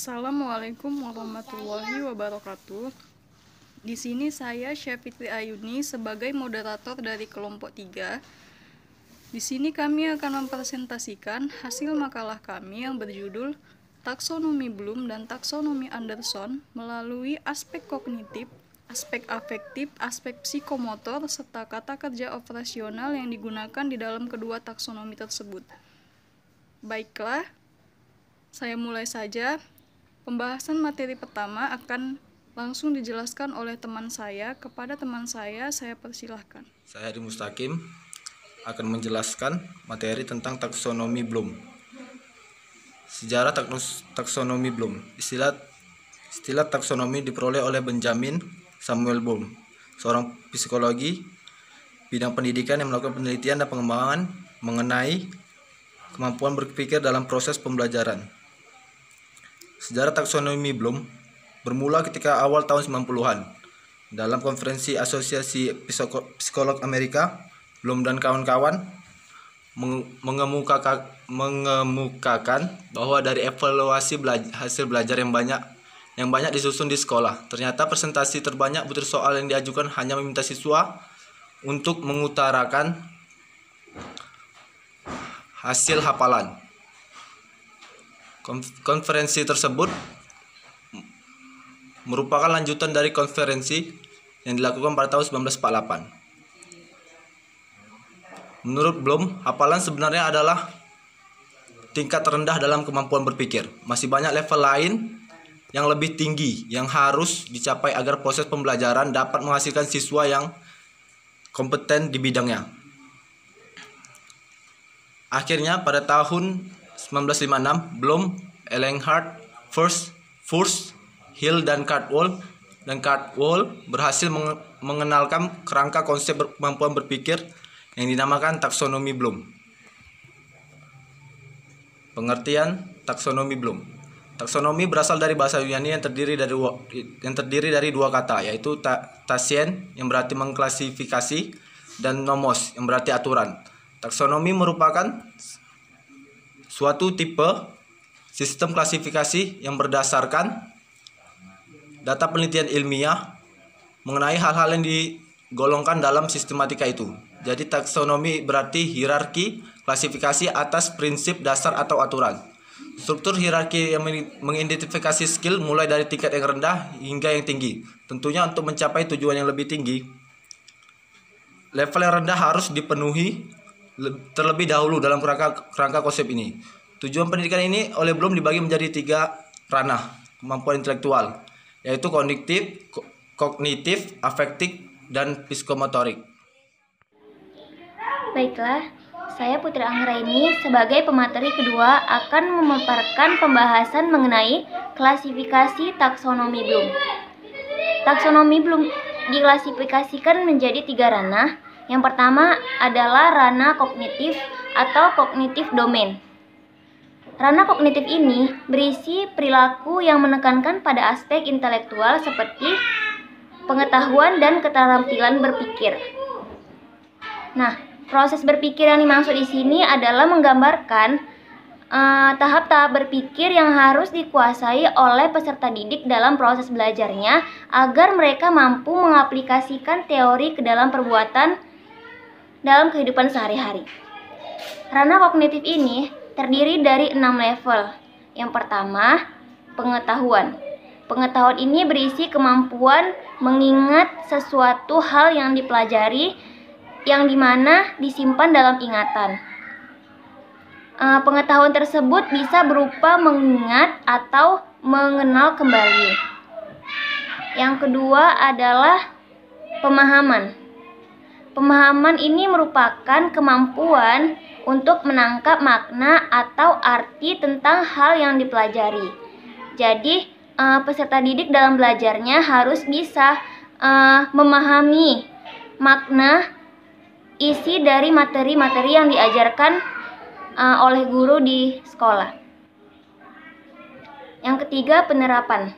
Assalamualaikum warahmatullahi wabarakatuh. Di sini saya Syafitri Ayuni sebagai moderator dari kelompok 3. Di sini kami akan mempresentasikan hasil makalah kami yang berjudul Taksonomi Bloom dan Taksonomi Anderson melalui aspek kognitif, aspek afektif, aspek psikomotor, serta kata kerja operasional yang digunakan di dalam kedua taksonomi tersebut. Baiklah, saya mulai saja. Pembahasan materi pertama akan langsung dijelaskan oleh teman saya. Kepada teman saya persilahkan. Saya Hadi Mustaqim akan menjelaskan materi tentang taksonomi Bloom. Sejarah taksonomi Bloom. Istilah taksonomi diperoleh oleh Benjamin Samuel Bloom, seorang psikologi bidang pendidikan yang melakukan penelitian dan pengembangan mengenai kemampuan berpikir dalam proses pembelajaran. Sejarah taksonomi Bloom bermula ketika awal tahun 90-an. Dalam konferensi Asosiasi Psikolog Amerika, Bloom dan kawan-kawan mengemukakan bahwa dari evaluasi hasil belajar yang banyak disusun di sekolah, ternyata presentasi terbanyak butir soal yang diajukan hanya meminta siswa untuk mengutarakan hasil hafalan. Konferensi tersebut merupakan lanjutan dari konferensi yang dilakukan pada tahun 1948. Menurut Bloom, hafalan sebenarnya adalah tingkat terendah dalam kemampuan berpikir. Masih banyak level lain yang lebih tinggi yang harus dicapai agar proses pembelajaran dapat menghasilkan siswa yang kompeten di bidangnya. Akhirnya pada tahun 1956, Bloom, Elenhart, Furst, Hill dan Cardwell berhasil mengenalkan kerangka konsep kemampuan berpikir yang dinamakan taksonomi Bloom. Pengertian taksonomi Bloom. Taksonomi berasal dari bahasa Yunani yang terdiri dari dua kata, yaitu tasien yang berarti mengklasifikasi dan nomos yang berarti aturan. Taksonomi merupakan suatu tipe sistem klasifikasi yang berdasarkan data penelitian ilmiah mengenai hal-hal yang digolongkan dalam sistematika itu. Jadi taksonomi berarti hierarki klasifikasi atas prinsip dasar atau aturan. Struktur hierarki yang mengidentifikasi skill mulai dari tingkat yang rendah hingga yang tinggi. Tentunya untuk mencapai tujuan yang lebih tinggi, level yang rendah harus dipenuhi terlebih dahulu dalam kerangka konsep ini. Tujuan pendidikan ini oleh Bloom dibagi menjadi 3 ranah kemampuan intelektual, yaitu kognitif, afektif, dan psikomotorik. Baiklah, saya Putri Anggraini sebagai pemateri kedua akan memaparkan pembahasan mengenai klasifikasi taksonomi Bloom. Taksonomi Bloom diklasifikasikan menjadi 3 ranah. Yang pertama adalah ranah kognitif atau kognitif domain. Ranah kognitif ini berisi perilaku yang menekankan pada aspek intelektual seperti pengetahuan dan keterampilan berpikir. Nah, proses berpikir yang dimaksud di sini adalah menggambarkan tahap-tahap berpikir yang harus dikuasai oleh peserta didik dalam proses belajarnya agar mereka mampu mengaplikasikan teori ke dalam perbuatan dalam kehidupan sehari-hari. Ranah kognitif ini terdiri dari 6 level. Yang pertama, pengetahuan. Pengetahuan ini berisi kemampuan mengingat sesuatu hal yang dipelajari yang dimana disimpan dalam ingatan. Pengetahuan tersebut bisa berupa mengingat atau mengenal kembali. Yang kedua adalah pemahaman. Pemahaman ini merupakan kemampuan untuk menangkap makna atau arti tentang hal yang dipelajari. Jadi, peserta didik dalam belajarnya harus bisa memahami makna isi dari materi-materi yang diajarkan oleh guru di sekolah. Yang ketiga, penerapan.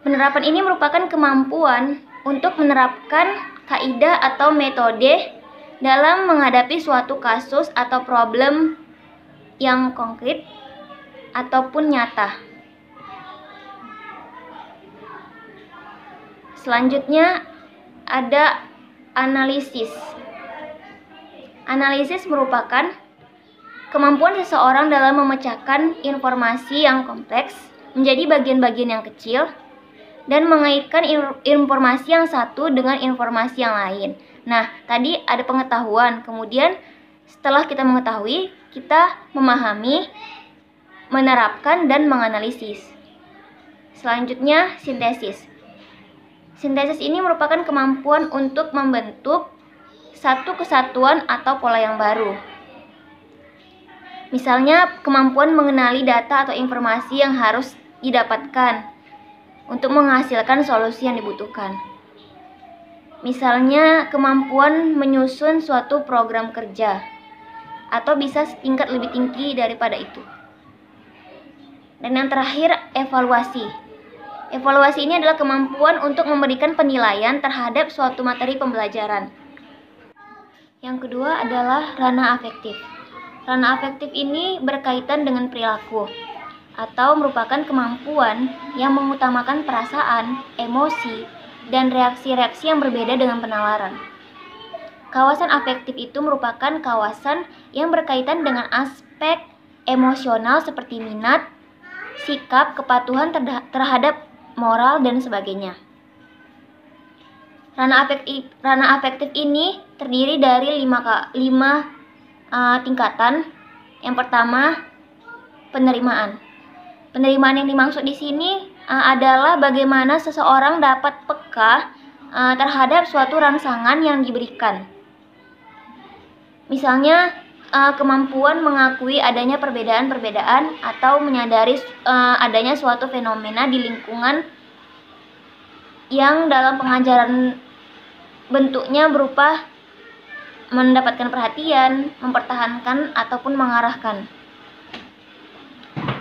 Penerapan ini merupakan kemampuan untuk menerapkan kaidah atau metode dalam menghadapi suatu kasus atau problem yang konkret ataupun nyata. Selanjutnya ada analisis. Analisis merupakan kemampuan seseorang dalam memecahkan informasi yang kompleks menjadi bagian-bagian yang kecil dan mengaitkan informasi yang satu dengan informasi yang lain. Nah, tadi ada pengetahuan, kemudian setelah kita mengetahui, kita memahami, menerapkan, dan menganalisis. Selanjutnya, sintesis. Sintesis ini merupakan kemampuan untuk membentuk satu kesatuan atau pola yang baru. Misalnya, kemampuan mengenali data atau informasi yang harus didapatkan untuk menghasilkan solusi yang dibutuhkan. Misalnya, kemampuan menyusun suatu program kerja, atau bisa setingkat lebih tinggi daripada itu. Dan yang terakhir, evaluasi. Evaluasi ini adalah kemampuan untuk memberikan penilaian terhadap suatu materi pembelajaran. Yang kedua adalah ranah afektif. Ranah afektif ini berkaitan dengan perilaku atau merupakan kemampuan yang mengutamakan perasaan, emosi, dan reaksi-reaksi yang berbeda dengan penalaran. Kawasan afektif itu merupakan kawasan yang berkaitan dengan aspek emosional seperti minat, sikap, kepatuhan terhadap moral, dan sebagainya. Ranah afektif ini terdiri dari 5 tingkatan. Yang pertama, penerimaan. Penerimaan yang dimaksud di sini adalah bagaimana seseorang dapat peka terhadap suatu rangsangan yang diberikan. Misalnya, kemampuan mengakui adanya perbedaan-perbedaan atau menyadari adanya suatu fenomena di lingkungan yang dalam pengajaran bentuknya berupa mendapatkan perhatian, mempertahankan, ataupun mengarahkan.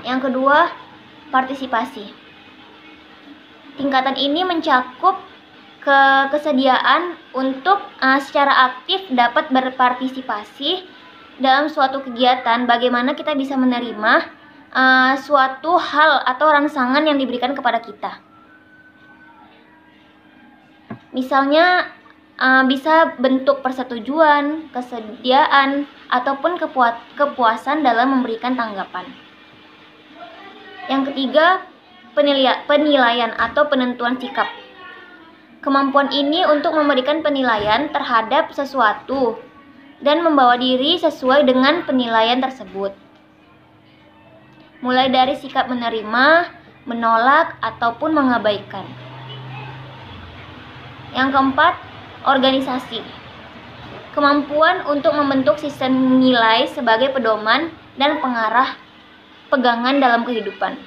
Yang kedua, partisipasi. Tingkatan ini mencakup kesediaan untuk secara aktif dapat berpartisipasi dalam suatu kegiatan, bagaimana kita bisa menerima suatu hal atau rangsangan yang diberikan kepada kita. Misalnya bisa bentuk persetujuan, kesediaan, ataupun kepuasan dalam memberikan tanggapan. Yang ketiga, penilaian atau penentuan sikap. Kemampuan ini untuk memberikan penilaian terhadap sesuatu dan membawa diri sesuai dengan penilaian tersebut. Mulai dari sikap menerima, menolak, ataupun mengabaikan. Yang keempat, organisasi. Kemampuan untuk membentuk sistem nilai sebagai pedoman dan pengarah pegangan dalam kehidupan.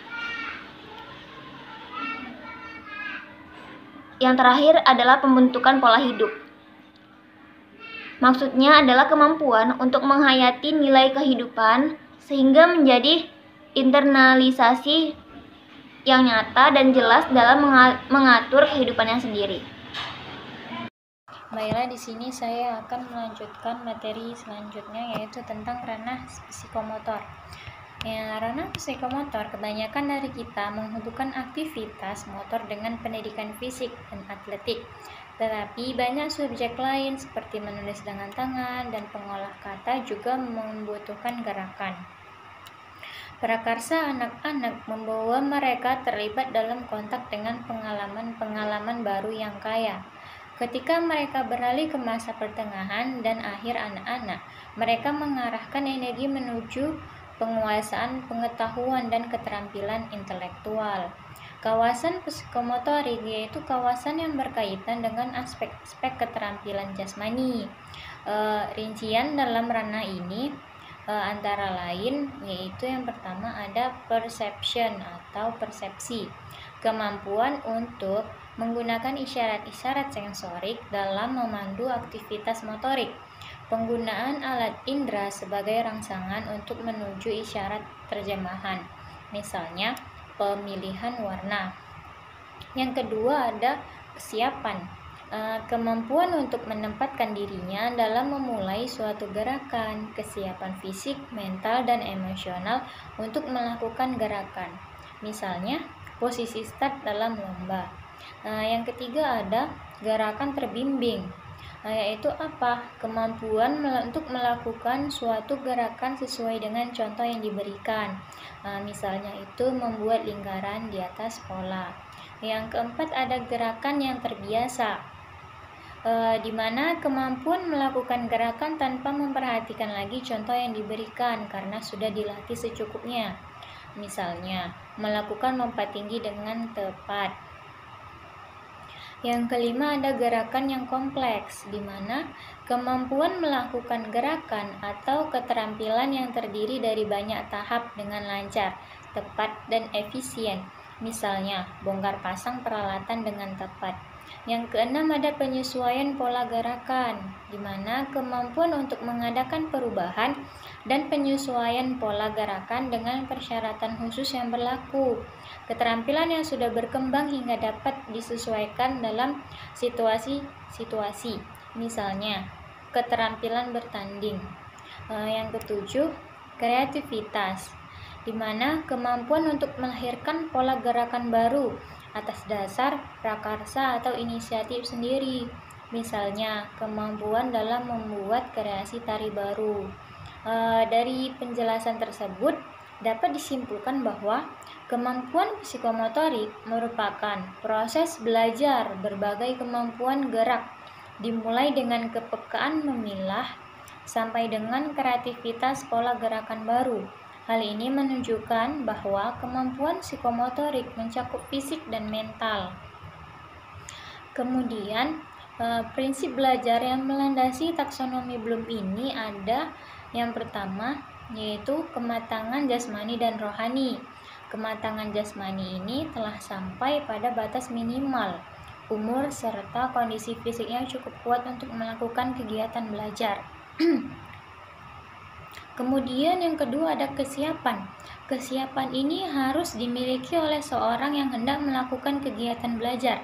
Yang terakhir adalah pembentukan pola hidup. Maksudnya adalah kemampuan untuk menghayati nilai kehidupan sehingga menjadi internalisasi yang nyata dan jelas dalam mengatur kehidupannya sendiri. Baiklah, di sini saya akan melanjutkan materi selanjutnya, yaitu tentang ranah psikomotor. Ranah psikomotor kebanyakan dari kita menghubungkan aktivitas motor dengan pendidikan fisik dan atletik. Tetapi banyak subjek lain seperti menulis dengan tangan dan pengolah kata juga membutuhkan gerakan. Prakarsa anak-anak membawa mereka terlibat dalam kontak dengan pengalaman-pengalaman baru yang kaya. Ketika mereka beralih ke masa pertengahan dan akhir anak-anak, mereka mengarahkan energi menuju penguasaan pengetahuan dan keterampilan intelektual. Kawasan psikomotorik yaitu kawasan yang berkaitan dengan aspek-aspek keterampilan jasmani. Rincian dalam ranah ini antara lain yaitu yang pertama ada perception atau persepsi, kemampuan untuk menggunakan isyarat-isyarat sensorik dalam memandu aktivitas motorik, penggunaan alat indera sebagai rangsangan untuk menuju isyarat terjemahan, misalnya pemilihan warna. Yang kedua ada kesiapan. Kemampuan untuk menempatkan dirinya dalam memulai suatu gerakan, kesiapan fisik, mental, dan emosional untuk melakukan gerakan. Misalnya, posisi start dalam lomba. Yang ketiga ada gerakan terbimbing, yaitu apa? Kemampuan untuk melakukan suatu gerakan sesuai dengan contoh yang diberikan. Misalnya itu membuat lingkaran di atas pola. Yang keempat ada gerakan yang terbiasa, di mana kemampuan melakukan gerakan tanpa memperhatikan lagi contoh yang diberikan karena sudah dilatih secukupnya. Misalnya, melakukan lompat tinggi dengan tepat. Yang kelima ada gerakan yang kompleks, di mana kemampuan melakukan gerakan atau keterampilan yang terdiri dari banyak tahap dengan lancar, tepat, dan efisien. Misalnya, bongkar pasang peralatan dengan tepat. Yang keenam ada penyesuaian pola gerakan, di mana kemampuan untuk mengadakan perubahan dan penyesuaian pola gerakan dengan persyaratan khusus yang berlaku. Keterampilan yang sudah berkembang hingga dapat disesuaikan dalam situasi-situasi. Misalnya, keterampilan bertanding. Yang ketujuh, kreativitas, di mana kemampuan untuk melahirkan pola gerakan baru atas dasar prakarsa atau inisiatif sendiri. Misalnya, kemampuan dalam membuat kreasi tari baru. Dari penjelasan tersebut dapat disimpulkan bahwa kemampuan psikomotorik merupakan proses belajar berbagai kemampuan gerak, dimulai dengan kepekaan memilah sampai dengan kreativitas pola gerakan baru. Hal ini menunjukkan bahwa kemampuan psikomotorik mencakup fisik dan mental. Kemudian, prinsip belajar yang melandasi taksonomi Bloom ini ada yang pertama, yaitu kematangan jasmani dan rohani. Kematangan jasmani ini telah sampai pada batas minimal umur serta kondisi fisiknya cukup kuat untuk melakukan kegiatan belajar. Kemudian yang kedua ada kesiapan. Kesiapan ini harus dimiliki oleh seorang yang hendak melakukan kegiatan belajar,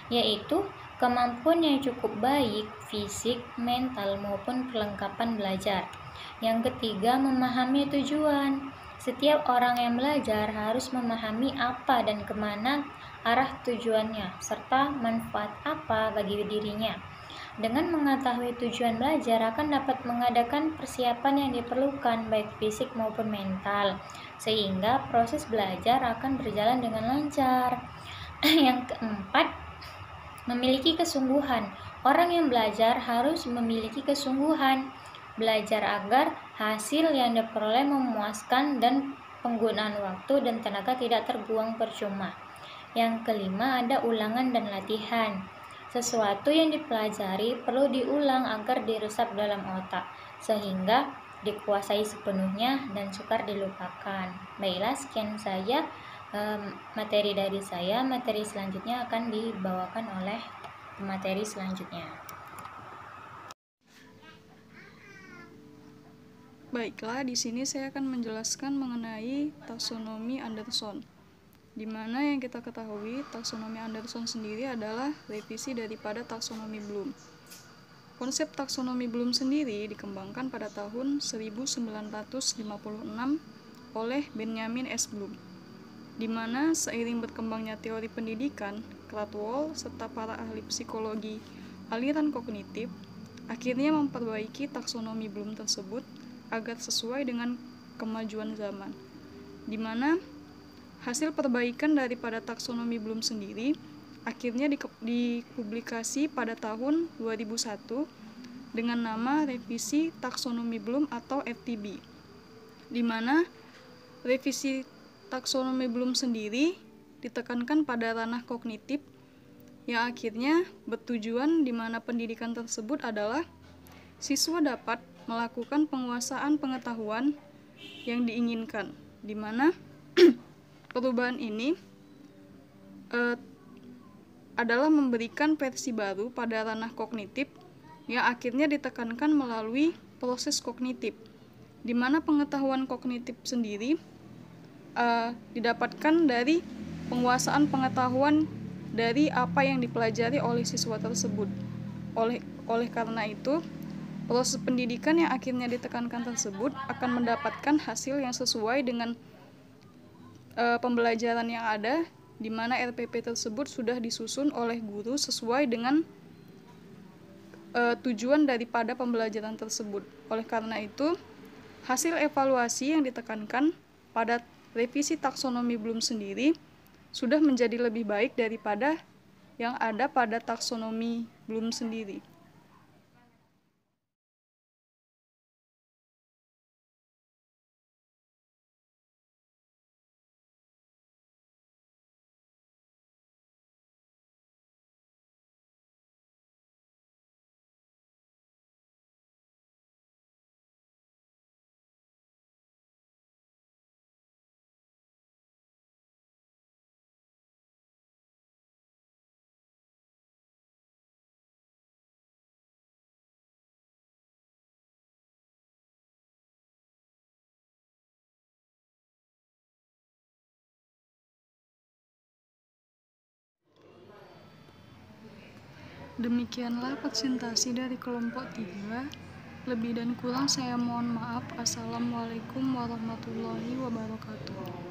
yaitu kemampuan yang cukup baik, fisik, mental, maupun perlengkapan belajar. Yang ketiga, memahami tujuan. Setiap orang yang belajar harus memahami apa dan kemana arah tujuannya, serta manfaat apa bagi dirinya. Dengan mengetahui tujuan belajar akan dapat mengadakan persiapan yang diperlukan baik fisik maupun mental, sehingga proses belajar akan berjalan dengan lancar. Yang keempat, memiliki kesungguhan. Orang yang belajar harus memiliki kesungguhan belajar agar hasil yang diperoleh memuaskan dan penggunaan waktu dan tenaga tidak terbuang percuma. Yang kelima ada ulangan dan latihan. Sesuatu yang dipelajari perlu diulang agar diresap dalam otak, sehingga dikuasai sepenuhnya dan sukar dilupakan. Baiklah, sekian saja materi dari saya. Materi selanjutnya akan dibawakan oleh materi selanjutnya. Baiklah, di sini saya akan menjelaskan mengenai taksonomi Anderson. Di mana yang kita ketahui, taksonomi Anderson sendiri adalah revisi daripada taksonomi Bloom. Konsep taksonomi Bloom sendiri dikembangkan pada tahun 1956 oleh Benjamin S. Bloom, di mana seiring berkembangnya teori pendidikan, Krathwohl, serta para ahli psikologi aliran kognitif, akhirnya memperbaiki taksonomi Bloom tersebut agar sesuai dengan kemajuan zaman, di mana hasil perbaikan daripada taksonomi Bloom sendiri akhirnya dipublikasi pada tahun 2001 dengan nama Revisi Taksonomi Bloom atau FTB, di mana revisi taksonomi Bloom sendiri ditekankan pada ranah kognitif yang akhirnya bertujuan di mana pendidikan tersebut adalah siswa dapat melakukan penguasaan pengetahuan yang diinginkan, di mana perubahan ini adalah memberikan versi baru pada ranah kognitif yang akhirnya ditekankan melalui proses kognitif, di mana pengetahuan kognitif sendiri didapatkan dari penguasaan pengetahuan dari apa yang dipelajari oleh siswa tersebut. Oleh karena itu, proses pendidikan yang akhirnya ditekankan tersebut akan mendapatkan hasil yang sesuai dengan pembelajaran yang ada, di mana RPP tersebut sudah disusun oleh guru sesuai dengan tujuan daripada pembelajaran tersebut. Oleh karena itu, hasil evaluasi yang ditekankan pada revisi taksonomi Bloom sendiri sudah menjadi lebih baik daripada yang ada pada taksonomi Bloom sendiri. Demikianlah presentasi dari kelompok 3. Lebih dan kurang saya mohon maaf. Assalamualaikum warahmatullahi wabarakatuh.